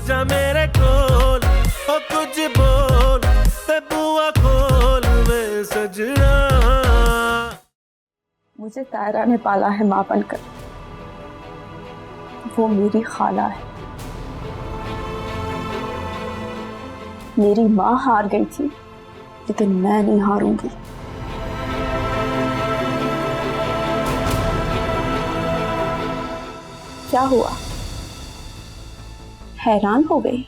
आजा मेरे कोल ओ कुछ बोल ते बुआ खोल वे सजना। मुझे तायरा ने पाला है मां बनकर, वो मेरी खाला है। मेरी मां हार गई थी लेकिन मैं नहीं हारूंगी। क्या हुआ, हैरान हो गई?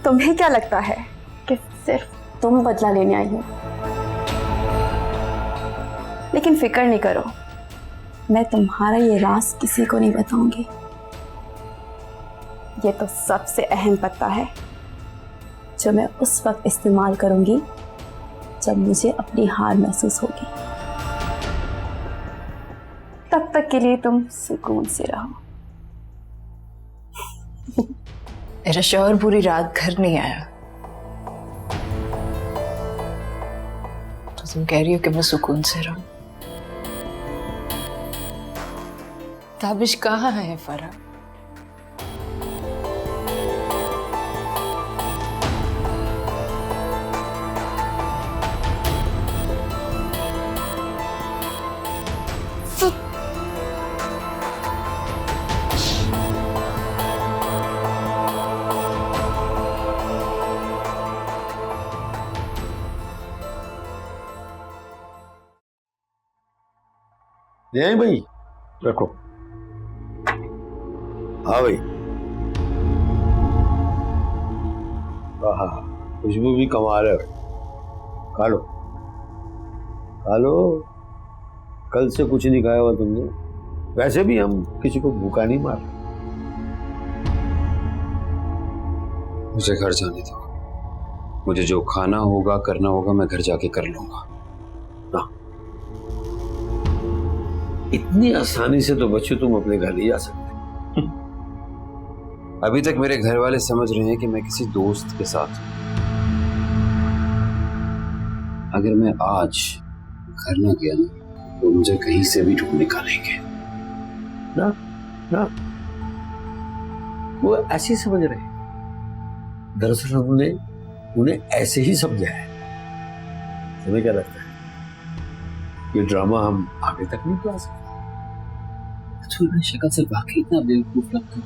तुम्हें क्या लगता है कि सिर्फ तुम बदला लेने आई हो? लेकिन फिक्र नहीं करो, मैं तुम्हारा ये राज किसी को नहीं बताऊंगी। ये तो सबसे अहम पत्ता है जो मैं उस वक्त इस्तेमाल करूंगी जब मुझे अपनी हार महसूस होगी। तब तक के लिए तुम सुकून से रहो। मेरा शौहर पूरी रात घर नहीं आया तो तुम कह रही हो कि मैं सुकून से रहूं? ताबिश कहाँ है फरा? ले आई भाई, रखो। हाँ भाई, हाँ, खुशबू भी कमा रहे हो। खा लो खा लो, कल से कुछ नहीं खाया हुआ तुमने। वैसे भी हम किसी को भूखा नहीं मार। मुझे घर जाने दो। मुझे जो खाना होगा करना होगा मैं घर जाके कर लूंगा। ना, इतनी आसानी से तो बच्चे तुम अपने घर नहीं जा सकते। अभी तक मेरे घर वाले समझ रहे हैं कि मैं किसी दोस्त के साथ हूं। अगर मैं आज घर ना गया ना तो मुझे कहीं से भी ढूंढ निकालेंगे। ना ना, वो ऐसे ही समझ रहे हैं। दरअसल हमने उन्हें ऐसे ही समझा है। तुम्हें क्या लगता है ये ड्रामा हम आगे तक नहीं चला सकते? तुम्हारी शक्ल से वाकई इतना बेवकूफ लगता है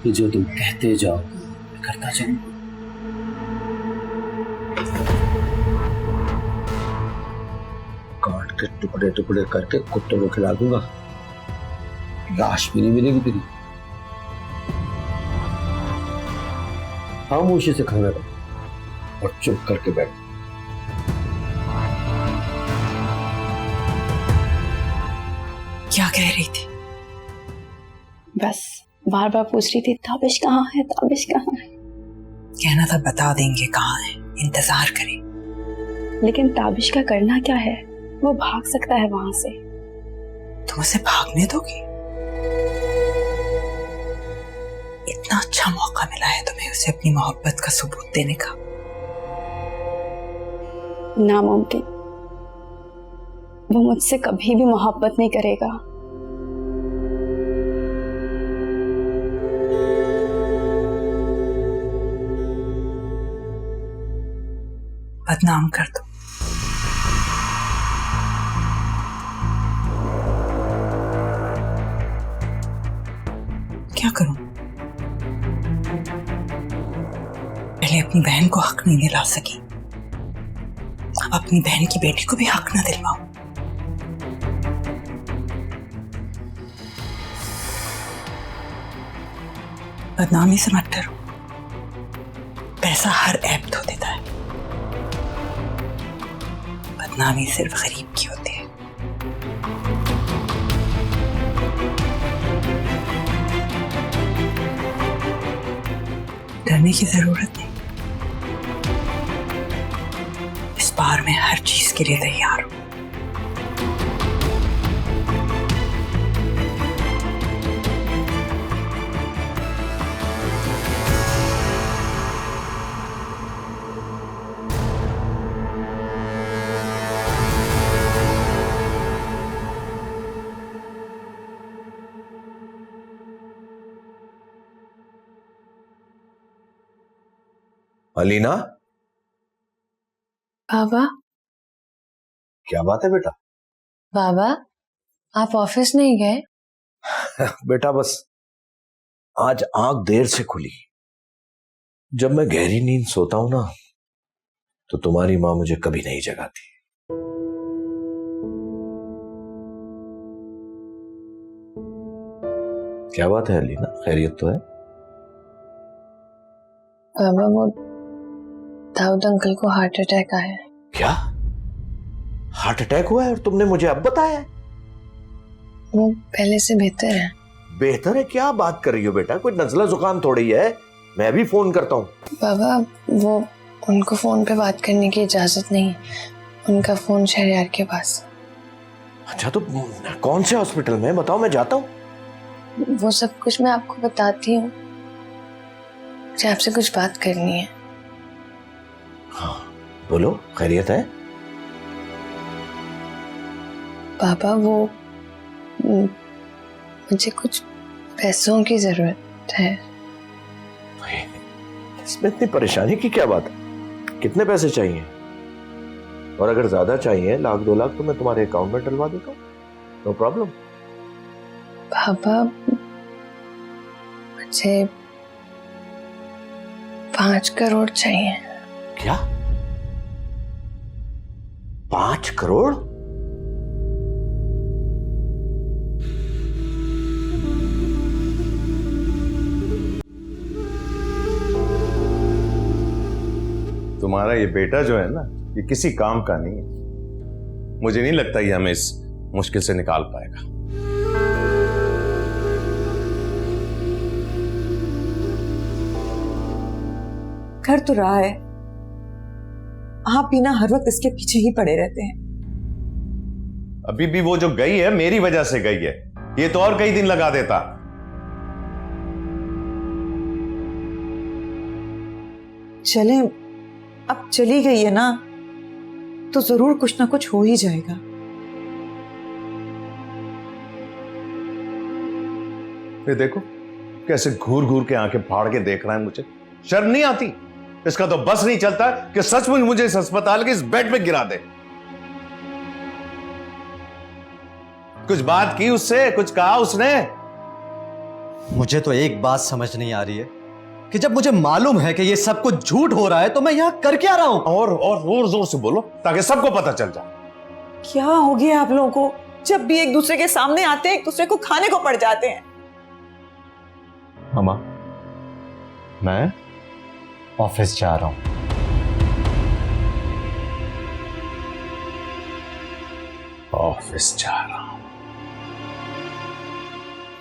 कि जो तुम कहते जाओ मैं करता जाऊंगा। काट के टुकड़े टुकड़े करके कुत्तों को खिला दूंगा, लाश भी नहीं मिलेगी तेरी। खामोशी से खाना खा और चुप करके बैठ। क्या कह रही थी? बस बार बार पूछ रही थी ताबिश कहाँ है, ताबिश कहाँ है। कहना था बता देंगे कहाँ है, इंतजार करें। लेकिन ताबिश का करना क्या है? वो भाग सकता है वहां से। तुम उसे भागने दोगी? इतना अच्छा मौका मिला है तुम्हें उसे अपनी मोहब्बत का सबूत देने का। नामुमकिन, वो मुझसे कभी भी मोहब्बत नहीं करेगा। बदनाम कर दो। क्या करूं? पहले अपनी बहन को हक नहीं दिला सकी, अब अपनी बहन की बेटी को भी हक ना दिलवाऊं। बदनामी से मत डरो, पैसा हर ऐब धो देता है, बदनामी सिर्फ गरीब की होती है। डरने की जरूरत नहीं, इस बार मैं हर चीज के लिए तैयार हूं। अलीना, बाबा। क्या बात है बेटा? बाबा, आप ऑफिस नहीं गए? बेटा बस आज आंख देर से खुली। जब मैं गहरी नींद सोता हूं ना, तो तुम्हारी मां मुझे कभी नहीं जगाती। क्या बात है अलीना, खैरियत तो है? बाबा, वो दाऊद अंकल को हार्ट अटैक आया है। क्या हार्ट अटैक हुआ है और तुमने मुझे अब बताया है? वो पहले से बेहतर है। बेहतर है? क्या बात कर रही हो बेटा, कोई नजला जुकाम थोड़ी है। मैं भी फोन करता हूँ। बाबा, वो उनको फोन पे बात करने की इजाजत नहीं है। उनका फोन शहरयार के पास। अच्छा, तो कौन से हॉस्पिटल में? बताओ, मैं जाता हूँ। वो सब कुछ मैं आपको बताती हूँ। मुझे आपसे कुछ बात करनी है। हाँ बोलो, खैरियत है? बाबा, वो मुझे कुछ पैसों की जरूरत है। इसमें इतनी परेशानी की क्या बात है? कितने पैसे चाहिए? और अगर ज्यादा चाहिए, 1-2 लाख, तो मैं तुम्हारे अकाउंट में डलवा देता हूँ, नो प्रॉब्लम। बाबा, मुझे 5 करोड़ चाहिए। क्या? 5 करोड़? तुम्हारा ये बेटा जो है ना, ये किसी काम का नहीं है। मुझे नहीं लगता ये हमें इस मुश्किल से निकाल पाएगा। कर तो रहा है, आप भी ना हर वक्त इसके पीछे ही पड़े रहते हैं। अभी भी वो जो गई है मेरी वजह से गई है, ये तो और कई दिन लगा देता। चले, अब चली गई है ना, तो जरूर कुछ ना कुछ हो ही जाएगा। ये देखो कैसे घूर घूर के आंखें फाड़ के देख रहा है मुझे। शर्म नहीं आती? इसका तो बस नहीं चलता कि सचमुच मुझे इस अस्पताल के इस बेड पे गिरा दे। कुछ बात की उससे? कुछ कहा उसने? मुझे तो एक बात समझ नहीं आ रही है कि जब मुझे मालूम है कि ये सब कुछ झूठ हो रहा है, तो मैं यहां कर क्या रहा हूं? और जोर जोर से बोलो ताकि सबको पता चल जाए। क्या हो गया आप लोगों को? जब भी एक दूसरे के सामने आते हैं, एक दूसरे को खाने को पड़ जाते हैं। मामा, मैं ऑफिस जा रहा हूं। ऑफिस जा रहा हूं?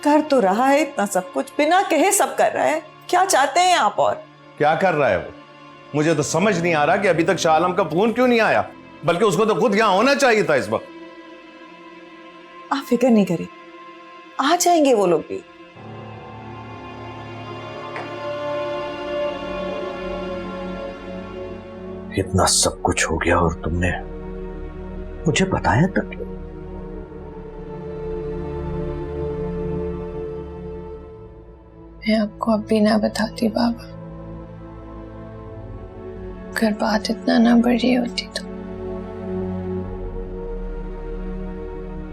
कर तो रहा है इतना सब कुछ, बिना कहे सब कर रहा है। क्या चाहते हैं आप? और क्या कर रहा है वो? मुझे तो समझ नहीं आ रहा कि अभी तक शाह आलम का फोन क्यों नहीं आया, बल्कि उसको तो खुद यहां होना चाहिए था इस वक्त। आप फिक्र नहीं करें, आ जाएंगे वो लोग भी। इतना सब कुछ हो गया और तुमने मुझे बताया तक क्यों? मैं आपको अब भी ना बताती बाबा, अगर बात इतना ना बड़ी होती तो।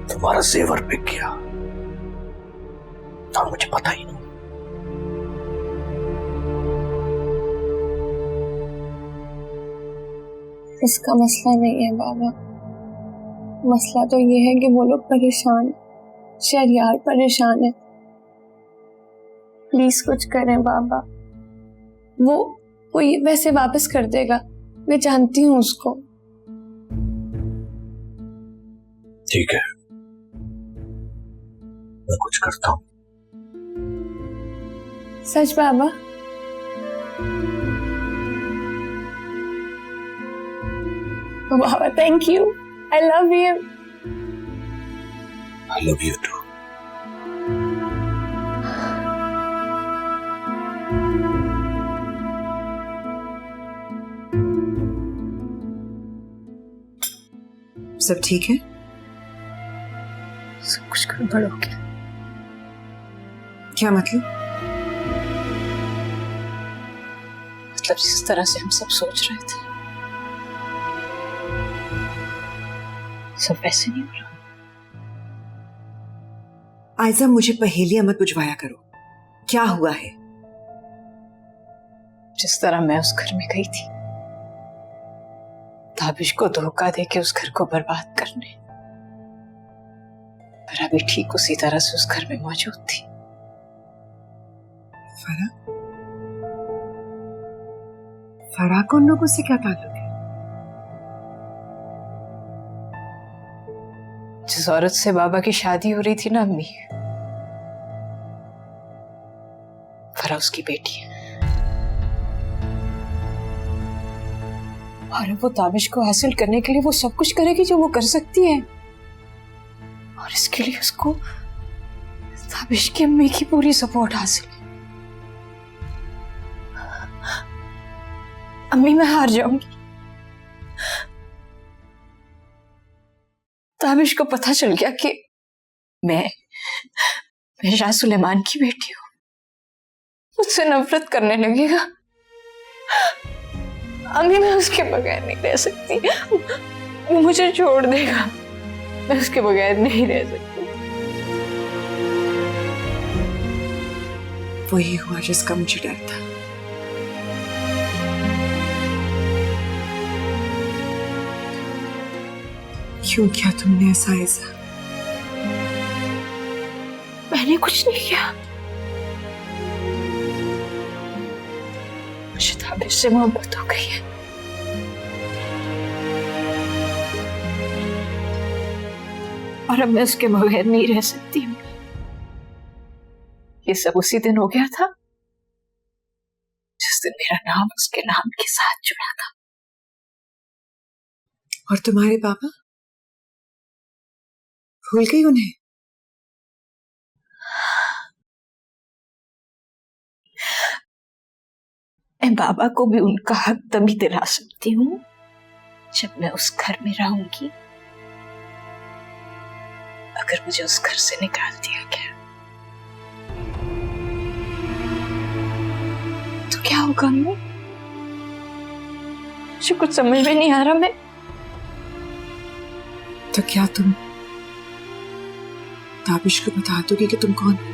तुम्हारा जेवर बिक गया और मुझे पता ही नहीं। इसका मसला नहीं है बाबा, मसला तो ये है कि वो लोग परेशान, शहरयार परेशान है। प्लीज कुछ करें बाबा। वो ये पैसे वापस कर देगा, मैं जानती हूँ उसको। ठीक है, मैं कुछ करता हूँ। सच बाबा? बाबा thank you, I love you. I love you too. सब ठीक है? सब कुछ गड़बड़ हो गया। क्या मतलब? मतलब जिस तरह से हम सब सोच रहे थे सब वैसे नहीं हो रहा। आयजा, मुझे पहेलियां मत बुझवाया करो। क्या हुआ है? जिस तरह मैं उस घर में गई थी ताबिश को धोखा देके उस घर को बर्बाद करने, पर अभी ठीक उसी तरह से उस घर में मौजूद थी। फरा को उन लोगों से क्या ताल्लुक है? जिस औरत से बाबा की शादी हो रही थी ना अम्मी, फरा उसकी बेटी है। और वो ताबिश को हासिल करने के लिए वो सब कुछ करेगी जो वो कर सकती है, और इसके लिए उसको ताबिश की अम्मी की पूरी सपोर्ट हासिल है। अम्मी, मैं हार जाऊंगी। ताबिश को पता चल गया कि मैं शाह सुलेमान की बेटी हूं, मुझसे नफरत करने लगेगा। अम्मी, मैं उसके बगैर नहीं रह सकती, वो मुझे छोड़ देगा, मैं उसके बगैर नहीं रह सकती। वही हुआ जिसका मुझे डर था। क्यों किया तुमने ऐसा? ऐसा मैंने कुछ नहीं किया, मुझे ताबिश से मोहब्बत हो गई है। और अब मैं उसके बगैर नहीं रह सकती। ये सब उसी दिन हो गया था जिस दिन मेरा नाम उसके नाम के साथ जुड़ा था। और तुम्हारे पापा? भूल गई उन्हें? मैं बाबा को भी उनका हक तभी दिला सकती हूँ जब मैं उस घर में रहूंगी। अगर मुझे उस घर से निकाल दिया गया तो क्या होगा? मुझे कुछ समझ में नहीं आ रहा। मैं तो क्या तुम ताबिश को बता दोगे कि तुम कौन हो?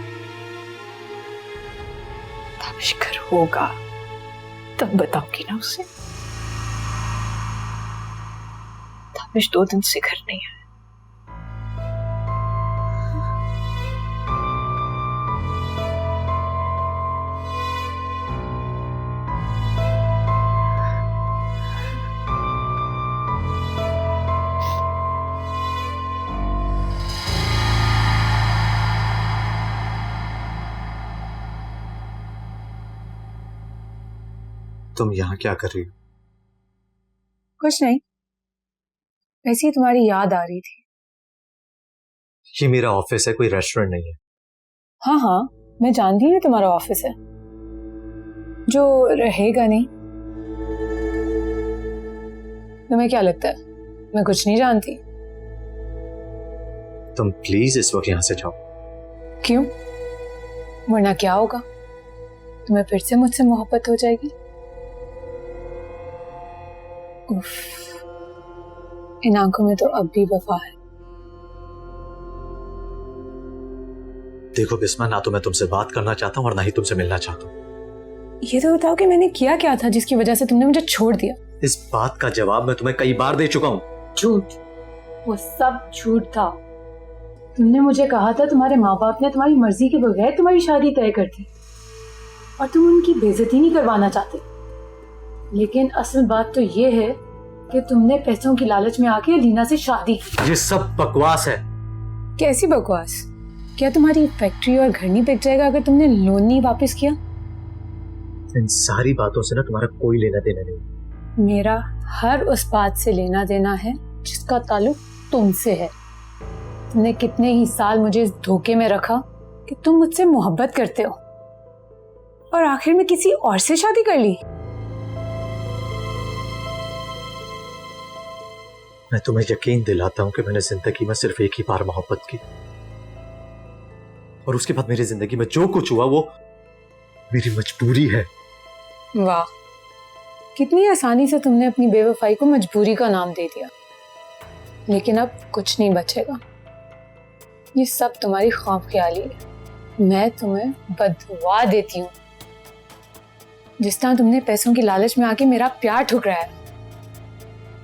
ताबिश घर होगा तब बताऊंगी ना उसे। ताबिश 2 दिन से घर नहीं है। तुम यहाँ क्या कर रही हो? कुछ नहीं, वैसे ही तुम्हारी याद आ रही थी। ये मेरा ऑफिस है, कोई रेस्टोरेंट नहीं है। हाँ हाँ, मैं जानती हूँ तुम्हारा ऑफिस है, जो रहेगा नहीं। तुम्हें क्या लगता है मैं कुछ नहीं जानती? तुम प्लीज इस वक्त यहाँ से जाओ। क्यों? वरना क्या होगा? तुम्हें फिर से मुझसे मोहब्बत हो जाएगी। उफ, इन आंखों में तो अब भी वफा है। देखो बिस्मा, ना तो मैं तुमसे बात करना चाहता हूँ और ना ही तुमसे मिलना चाहता हूँ। ये तो बताओ कि मैंने किया क्या था जिसकी वजह से तुमने मुझे छोड़ दिया? इस बात का जवाब मैं तुम्हें कई बार दे चुका हूँ। झूठ, वो सब झूठ था। तुमने मुझे कहा था तुम्हारे माँ बाप ने तुम्हारी मर्जी के बगैर तुम्हारी शादी तय कर दी और तुम उनकी बेइज्जती नहीं करवाना चाहते। लेकिन असल बात तो ये है कि तुमने पैसों की लालच में आके लीना से शादी की। ये सब बकवास है। कैसी बकवास? क्या तुम्हारी फैक्ट्री और घर नहीं बिक जाएगा अगर तुमने लोन नहीं वापस किया? इन सारी बातों से ना तुम्हारा कोई लेना देना नहीं। मेरा हर उस बात से लेना देना है जिसका ताल्लुक तुमसे है। तुमने कितने ही साल मुझे इस धोखे में रखा कि तुम मुझसे मोहब्बत करते हो और आखिर में किसी और से शादी कर ली। मैं तुम्हें यकीन दिलाता हूं कि मैंने जिंदगी में सिर्फ एक ही बार मोहब्बत की और उसके बाद मेरी जिंदगी में जो कुछ हुआ वो मेरी मजबूरी है। वाह, कितनी आसानी से तुमने अपनी बेवफाई को मजबूरी का नाम दे दिया, लेकिन अब कुछ नहीं बचेगा। ये सब तुम्हारी ख्वाबख्याली है। मैं तुम्हें बददुआ देती हूँ। जिस तरह तुमने पैसों की लालच में आके मेरा प्यार ठुकराया है,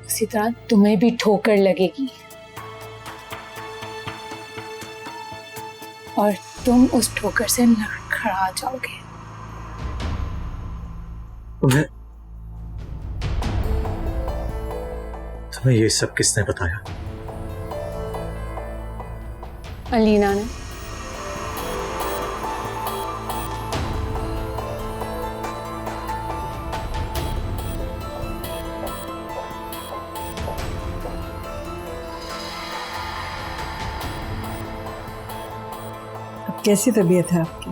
उसी तरह तुम्हें भी ठोकर लगेगी और तुम उस ठोकर से लड़खड़ा जाओगे। तुम्हें ये सब किसने बताया? अलीना ने। अब कैसी तबीयत है आपकी?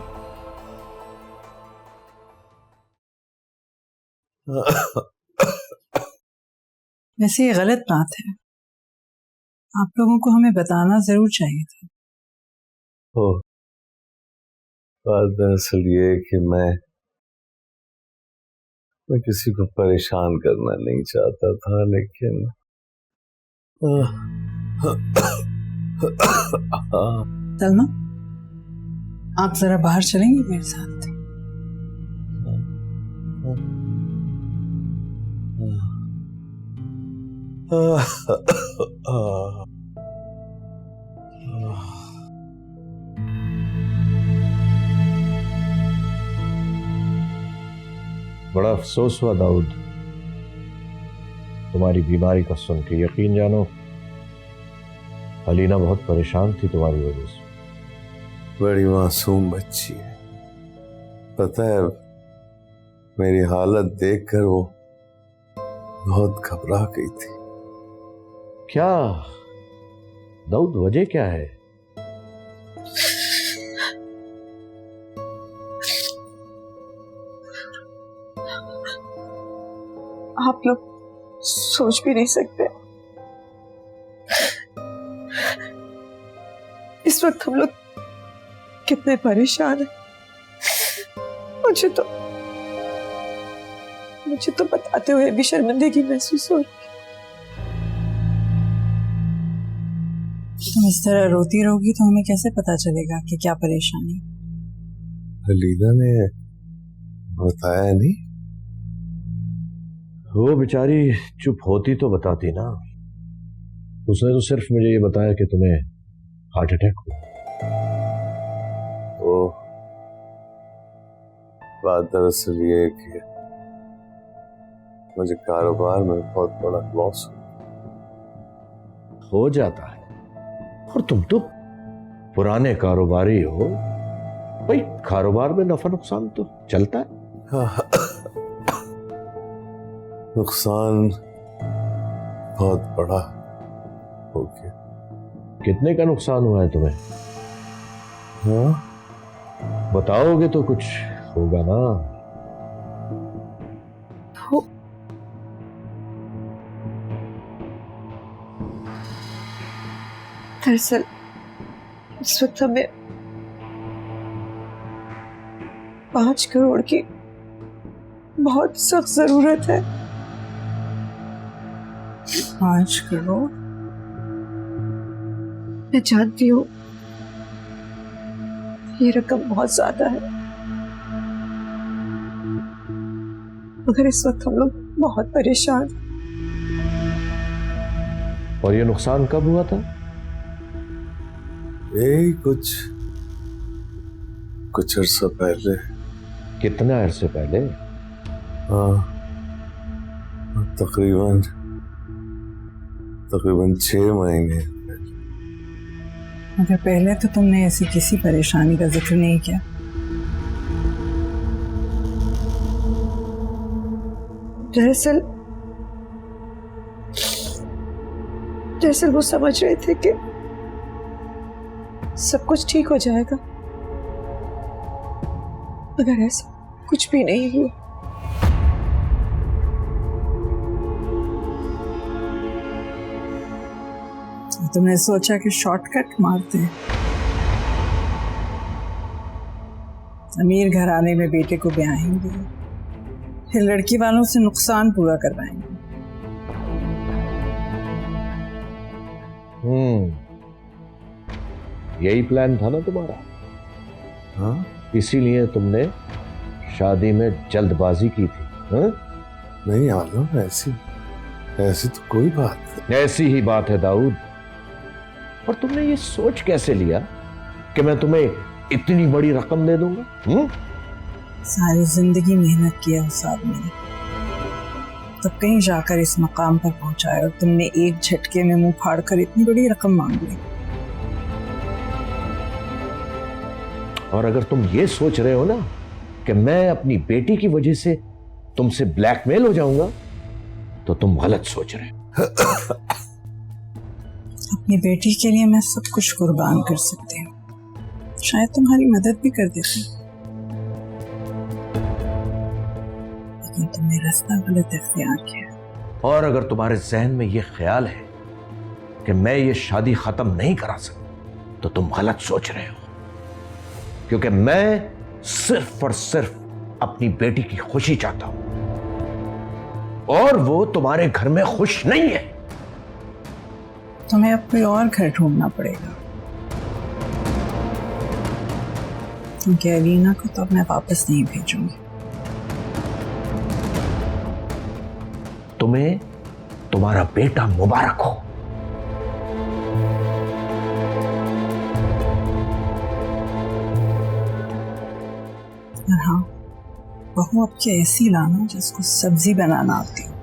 वैसे ये गलत बात है, आप लोगों को हमें बताना जरूर चाहिए था। बात दरअसल ये है कि मैं किसी को परेशान करना नहीं चाहता था, लेकिन सलमा, आप जरा बाहर चलेंगे मेरे साथ? बड़ा अफसोस हुआ दाऊद, तुम्हारी बीमारी का सुन के। यकीन जानो अलीना बहुत परेशान थी तुम्हारी वजह से। बड़ी मासूम बच्ची है, पता है मेरी हालत देखकर वो बहुत घबरा गई थी। क्या दाऊद, वजह क्या है? आप लोग सोच भी नहीं सकते, इस वक्त हम लोग कितने परेशान हैं। मुझे तो बताते हुए भी शर्मिंदगी महसूस हो रही है। तुम इस तरह रोती रहोगी तो हमें कैसे पता चलेगा कि क्या परेशानी? अलीना ने बताया नहीं? वो बेचारी चुप होती तो बताती ना। उसने तो सिर्फ मुझे ये बताया कि तुम्हें हार्ट अटैक हुआ। वो बात दरअसल ये है कि मुझे कारोबार में बहुत बड़ा लॉस हो जाता है, और तुम तो पुराने कारोबारी हो भाई, कारोबार में नफा नुकसान तो चलता है। नुकसान बहुत बड़ा हो गया। कितने का नुकसान हुआ है तुम्हें? हाँ, बताओगे तो कुछ होगा ना। दरअसल इस वक्त हमें 5 करोड़ की बहुत सख्त जरूरत है। 5 करोड़? मैं जानती हूँ ये रकम बहुत ज्यादा है, मगर इस वक्त हम लोग बहुत परेशान। और ये नुकसान कब हुआ था? यही कुछ अर्सा पहले। कितने अरसे पहले? हाँ, तकरीबन 6 महीने। मगर पहले तो तुमने ऐसी किसी परेशानी का जिक्र नहीं किया। दरअसल वो समझ रहे थे कि सब कुछ ठीक हो जाएगा, मगर ऐसा कुछ भी नहीं हुआ। तुमने सोचा कि शॉर्टकट मारते हैं, अमीर घराने में बेटे को ब्याहेंगे, फिर लड़की वालों से नुकसान पूरा करवाएंगे। यही प्लान था ना तुम्हारा? हाँ? इसीलिए तुमने शादी में जल्दबाजी की थी। हाँ? नहीं आलम, ऐसी ऐसी तो कोई बात नहीं। ऐसी ही बात है दाऊद। और तुमने ये सोच कैसे लिया कि मैं तुम्हें इतनी बड़ी रकम दे दूंगा? सारी जिंदगी मेहनत किया उस आदमी ने, तब कहीं जाकर इस मकाम पर पहुंचाया और तुमने एक झटके में मुंह फाड़कर इतनी बड़ी रकम मांग ली। और अगर तुम ये सोच रहे हो ना कि मैं अपनी बेटी की वजह से तुमसे ब्लैकमेल हो जाऊंगा, तो तुम गलत सोच रहे हो। अपनी बेटी के लिए मैं सब कुछ कुर्बान कर सकती हूँ, शायद तुम्हारी मदद भी कर देती, लेकिन तुमने रास्ता गलत इख्तियार किया। और अगर तुम्हारे जहन में यह ख्याल है कि मैं ये शादी खत्म नहीं करा सकता, तो तुम गलत सोच रहे हो, क्योंकि मैं सिर्फ और सिर्फ अपनी बेटी की खुशी चाहता हूं, और वो तुम्हारे घर में खुश नहीं है। तुम्हें अब कोई और घर ढूंढना पड़ेगा, क्योंकि अलीना को तो अब मैं वापस नहीं भेजूंगी। तुम्हें तुम्हारा बेटा मुबारक हो। और हाँ, बहू अब के ऐसी लाना जिसको सब्जी बनाना आती हो।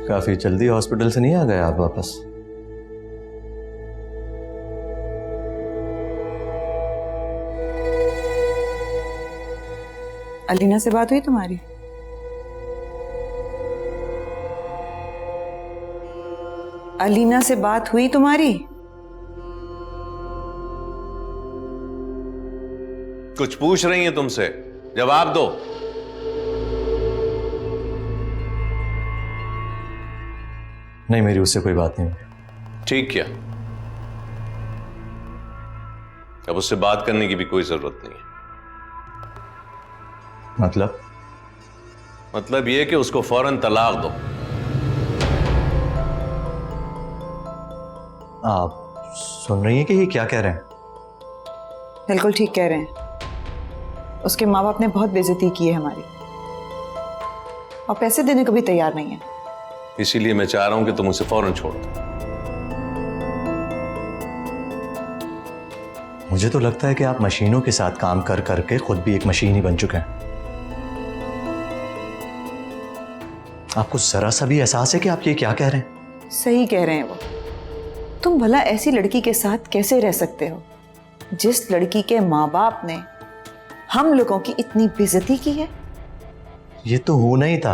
काफी जल्दी हॉस्पिटल से नहीं आ गए आप वापस? अलीना से बात हुई तुम्हारी? अलीना से बात हुई तुम्हारी? कुछ पूछ रही हैं तुमसे, जवाब दो। नहीं, मेरी उससे कोई बात नहीं हुई। ठीक किया, अब उससे बात करने की भी कोई जरूरत नहीं है। मतलब यह कि उसको फौरन तलाक दो। आप सुन रही हैं कि ये क्या कह रहे हैं? बिल्कुल ठीक कह रहे हैं। उसके माँ बाप ने बहुत बेइज्जती की है हमारी, और पैसे देने को भी तैयार नहीं है। इसीलिए मैं चाह रहा हूं कि तुम उसे फौरन छोड़ दो। मुझे तो लगता है कि आप मशीनों के साथ काम कर करके खुद भी एक मशीन ही बन चुके हैं। आपको जरा सा भी एहसास है कि आप ये क्या कह रहे हैं? सही कह रहे हैं वो। तुम भला ऐसी लड़की के साथ कैसे रह सकते हो जिस लड़की के माँ बाप ने हम लोगों की इतनी बेइज्जती की है? ये तो होना ही था,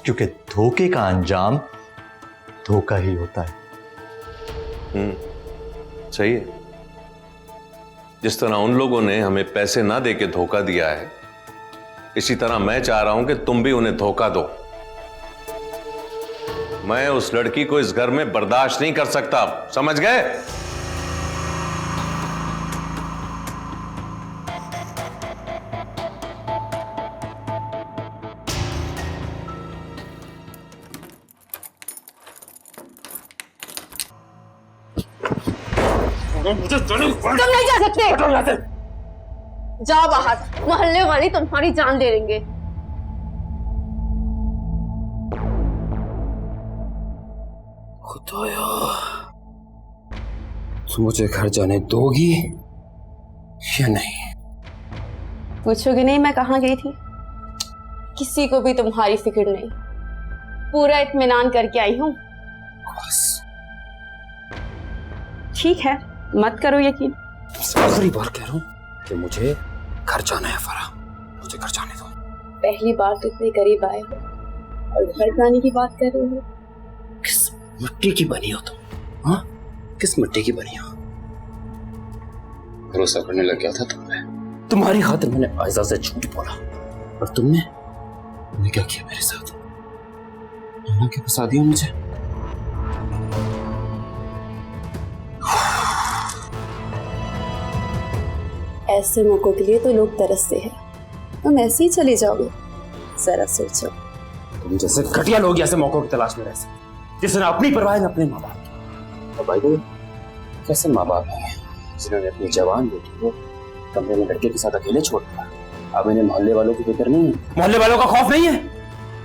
क्योंकि धोखे का अंजाम धोखा ही होता है। सही है। जिस तरह उन लोगों ने हमें पैसे ना देके धोखा दिया है, इसी तरह मैं चाह रहा हूं कि तुम भी उन्हें धोखा दो। मैं उस लड़की को इस घर में बर्दाश्त नहीं कर सकता, समझ गए? तुम नहीं जा सकते। जाओ बाहर, मोहल्ले वाले तुम्हारी जान ले लेंगे। खुदाया, तू मुझे घर जाने दोगी या नहीं? पूछोगे नहीं मैं कहाँ गई थी? किसी को भी तुम्हारी फिक्र नहीं। पूरा इत्मीनान करके आई हूँ। ठीक है, मत करो यकीन। आखिरी बार कह रहा हूँ कि मुझे घर जाना है फराह, मुझे घर जाने दो। पहली बार तो इतने करीब आए हो और घर जाने की बात कर रहे हो। किस मिट्टी की बनी हो तुम? हाँ, किस मिट्टी की बनी हो? भरोसा करने लग गया था तुम पे। तुम्हारी खातिर मैंने आयजा से झूठ बोला और तुमने क्या किया मेरे साथ? नाना के फंसा दिया मुझे। ऐसे मौकों के लिए तो लोग तरसते हैं, तुम ऐसे ही चले जाओगे? जरा सोचो। तुम जैसे घटिया लोग ऐसे मौकों की तलाश में रह सकते, जिसने अपनी परवाह न अपने माँ बाप की। और भाई को कैसे माँ बाप हैं जिन्होंने अपनी जवान बेटी को कमरे में लड़के के साथ अकेले छोड़ दिया? अब इन्हें मोहल्ले वालों की फिक्र नहीं है, मोहल्ले वालों का खौफ नहीं है।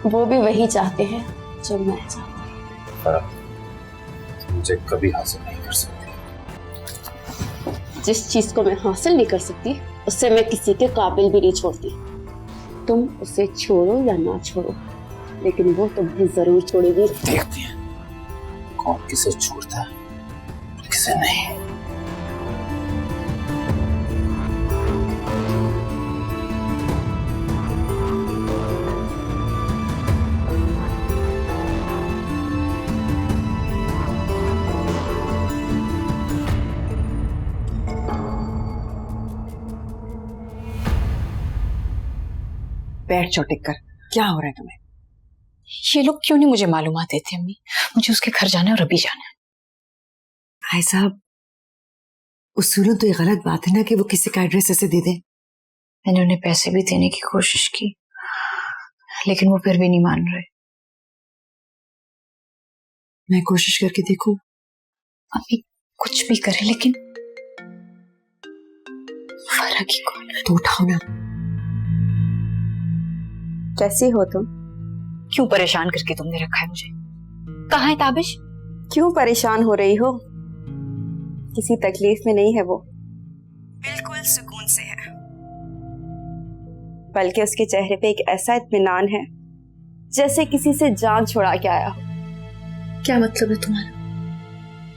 वो भी वही चाहते हैं जो मैं चाहती हूँ। मुझे कभी हासिल नहीं कर सकती। जिस चीज को मैं हासिल नहीं कर सकती उससे मैं किसी के काबिल भी नहीं छोड़ती। तुम उसे छोड़ो या ना छोड़ो, लेकिन वो तुम्हें जरूर छोड़ेगी। देखते हैं कौन किसे छोड़ता है किसे नहीं। बैठ जाओ टिककर, क्या हो रहा है तुम्हें? ये लोग क्यों नहीं मुझे मालूमात देते अम्मी? मुझे उसके घर जाना है और अभी जाना है। भाई साहब, उसूलन तो ये गलत बात है ना कि वो किसी का एड्रेस ऐसे दे दे। मैंने उन्हें पैसे भी देने की कोशिश की, लेकिन वो फिर भी नहीं मान रहे। मैं कोशिश करके देखूं? अम्मी कुछ भी करे, लेकिन फर्क ही कौन है? तो उठाओ ना। कैसी हो तुम? क्यों परेशान करके तुमने रखा है मुझे? कहाँ है ताबिश? क्यों परेशान हो रही हो? किसी तकलीफ में नहीं है वो, बिल्कुल सुकून से है। बल्कि उसके चेहरे पे एक ऐसा इत्मीनान है जैसे किसी से जान छुड़ा के आया हो। क्या मतलब है तुम्हारा?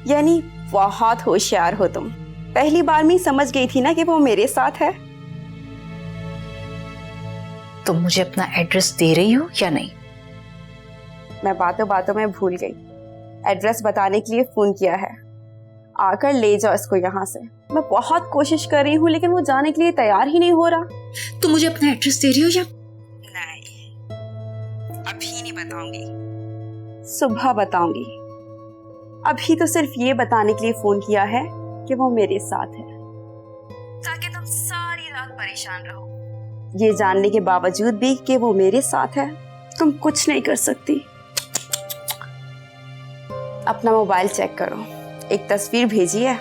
यानी बहुत होशियार हो तुम। पहली बार में ही समझ गई थी ना कि वो मेरे साथ है। तुम मुझे अपना एड्रेस दे रही हो या नहीं? मैं बातों बातों में भूल गई। एड्रेस बताने के लिए फोन किया है, आकर ले जाओ इसको यहाँ से। मैं बहुत कोशिश कर रही हूँ लेकिन वो जाने के लिए तैयार ही नहीं हो रहा। तुम मुझे अपना एड्रेस दे रही हो या? नहीं, अभी नहीं बताऊंगी, सुबह बताऊंगी। अभी तो सिर्फ ये बताने के लिए फोन किया है कि वो मेरे साथ है, ताकि तुम सारी रात परेशान रहो। ये जानने के बावजूद भी कि वो मेरे साथ है, तुम कुछ नहीं कर सकती। अपना मोबाइल चेक करो, एक तस्वीर भेजी है।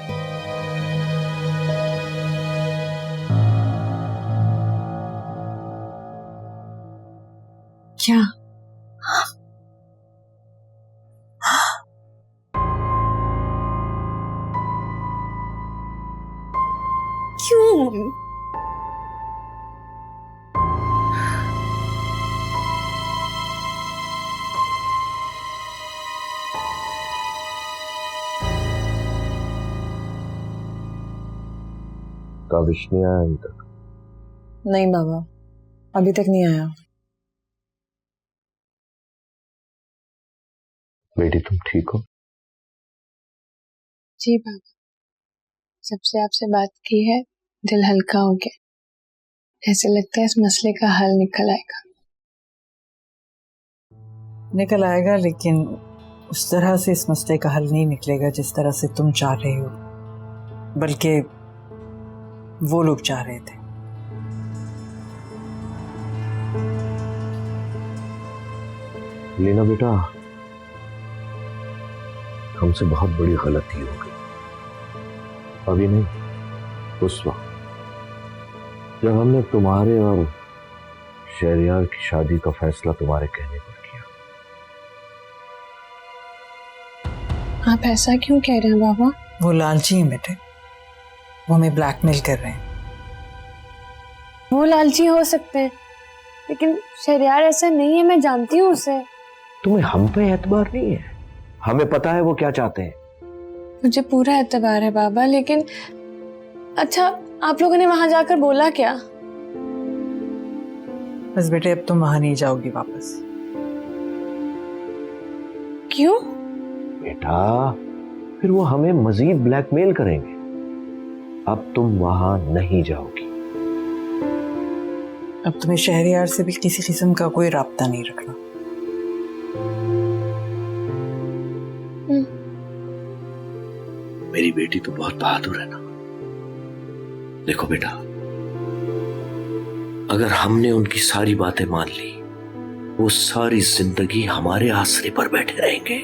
क्या? क्यों? ताबिश नहीं आया अभी तक? नहीं बाबा, अभी तक नहीं आया। बेटी तुम ठीक हो? जी बाबा, जब से आपसे बात की है दिल हल्का हो गया। ऐसे लगता है इस मसले का हल निकल आएगा। निकल आएगा, लेकिन उस तरह से इस मसले का हल नहीं निकलेगा जिस तरह से तुम चाह रहे हो, बल्कि वो लोग चाह रहे थे। लीना बेटा, हमसे बहुत बड़ी गलती हो गई। अभी नहीं, उस वक्त जब हमने तुम्हारे और शहरियार की शादी का फैसला तुम्हारे कहने पर किया। आप ऐसा क्यों कह रहे हैं बाबा? वो लालची हैं बेटे, वो हमें ब्लैकमेल कर रहे हैं। वो लालची हो सकते हैं, लेकिन शहरयार ऐसा नहीं है, मैं जानती हूँ उसे। तुम्हें हम पे एतबार नहीं है? हमें पता है वो क्या चाहते हैं। मुझे पूरा एतबार है बाबा, लेकिन अच्छा आप लोगों ने वहां जाकर बोला क्या? बस बेटे अब तुम वहां नहीं जाओगी वापस। क्यों? बेटा फिर वो हमें मजीद ब्लैकमेल करेंगे। अब तुम वहां नहीं जाओगी। अब तुम्हें शहरयार से भी किसी किस्म का कोई राब्ता नहीं रखना। मेरी बेटी तो बहुत बहादुर है ना। देखो बेटा, अगर हमने उनकी सारी बातें मान ली, वो सारी जिंदगी हमारे आसरे पर बैठे रहेंगे।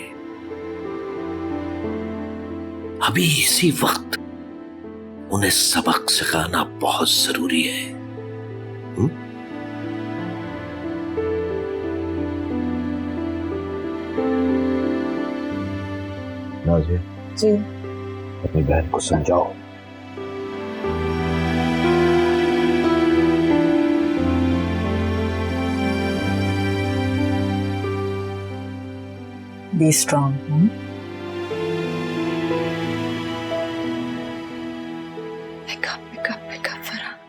अभी इसी वक्त उन्हें सबक सिखाना बहुत जरूरी है। नाज़िया जी अपनी बहन को समझाओ। Be strong. Pick up Farhan.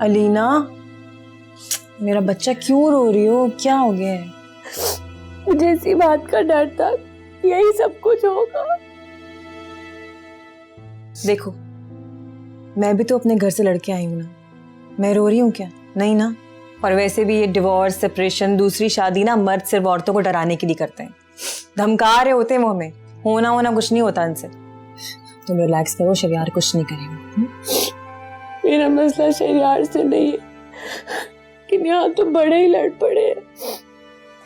Alina, मेरा बच्चा क्यों रो रही हो? क्या हो गया है? मुझे इसी बात का डर था, यही सब कुछ होगा। देखो, मैं भी तो अपने घर से लड़के आई हूं ना। मैं रो रही हूँ क्या? नहीं ना। और वैसे भी ये डिवोर्स, सेपरेशन, दूसरी शादी ना मर्द सिर्फ औरतों को डराने के लिए करते हैं। धमका रहे होते हैं वो हमें। होना कुछ नहीं होता इनसे। तुम रिलैक्स करो, शरियार कुछ नहीं करेगा। मेरा मसला शरियार से नहीं है, लेकिन यहाँ तो बड़े ही लड़ पड़े हैं।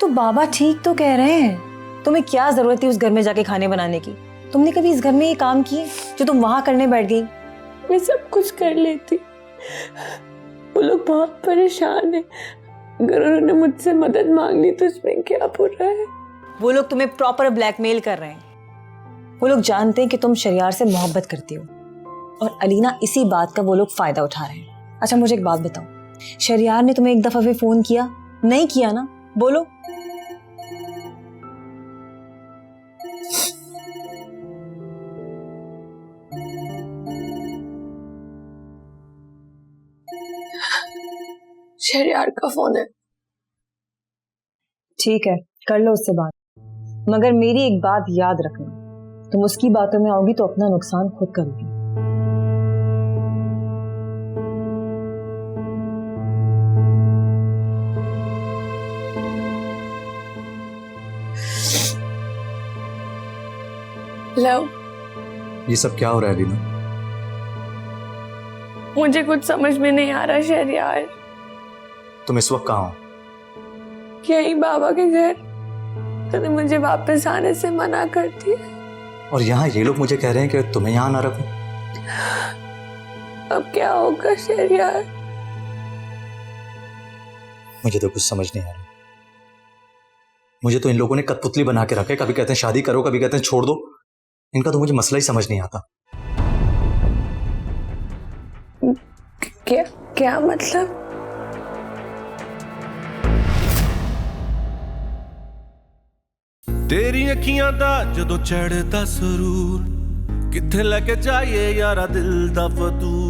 तो बाबा ठीक तो कह रहे हैं। तुम्हें क्या जरूरत थी उस घर में जाके खाने बनाने की? तुमने कभी इस घर में ये काम किए जो तुम वहां करने बैठ गई? मैं सब कुछ कर लेती। वो लोग बहुत परेशान हैं। अगर उन्होंने मुझसे मदद मांग ली तो इसमें क्या बुरा है? वो लोग तुम्हें प्रॉपर ब्लैकमेल कर रहे हैं। वो लोग जानते हैं कि तुम शरियार से मोहब्बत करती हो, और अलीना इसी बात का वो लोग फायदा उठा रहे हैं। अच्छा मुझे एक बात बताओ, शरियार ने तुम्हें एक दफा भी फोन किया? नहीं किया ना? बोलो। शरियार का फोन है। ठीक है, कर लो उससे बात, मगर मेरी एक बात याद रखना, तुम उसकी बातों में आओगी तो अपना नुकसान खुद करोगी। लो, ये सब क्या हो रहा है अलीना? मुझे कुछ समझ में नहीं आ रहा शरियार। तुम इस वक्त कहाँ हो? यही बाबा के घर। तूने मुझे वापस आने से मना कर दिया, और यहाँ ये लोग मुझे कह रहे हैं कि तुम्हें यहाँ ना रखूं। अब क्या होगा शरियार? मुझे तो कुछ समझ नहीं आ रहा। मुझे तो इन लोगों ने कठपुतली बना के रखे, कभी कहते हैं शादी करो, कभी कहते हैं छोड़ दो। इनका तो मुझे मसला ही समझ नहीं आता। क्या क्या मतलब? तेरी अखियां दा जदों चढ़दा सुरूर, किथे लेके जाइए यारा दिल दा फतूर।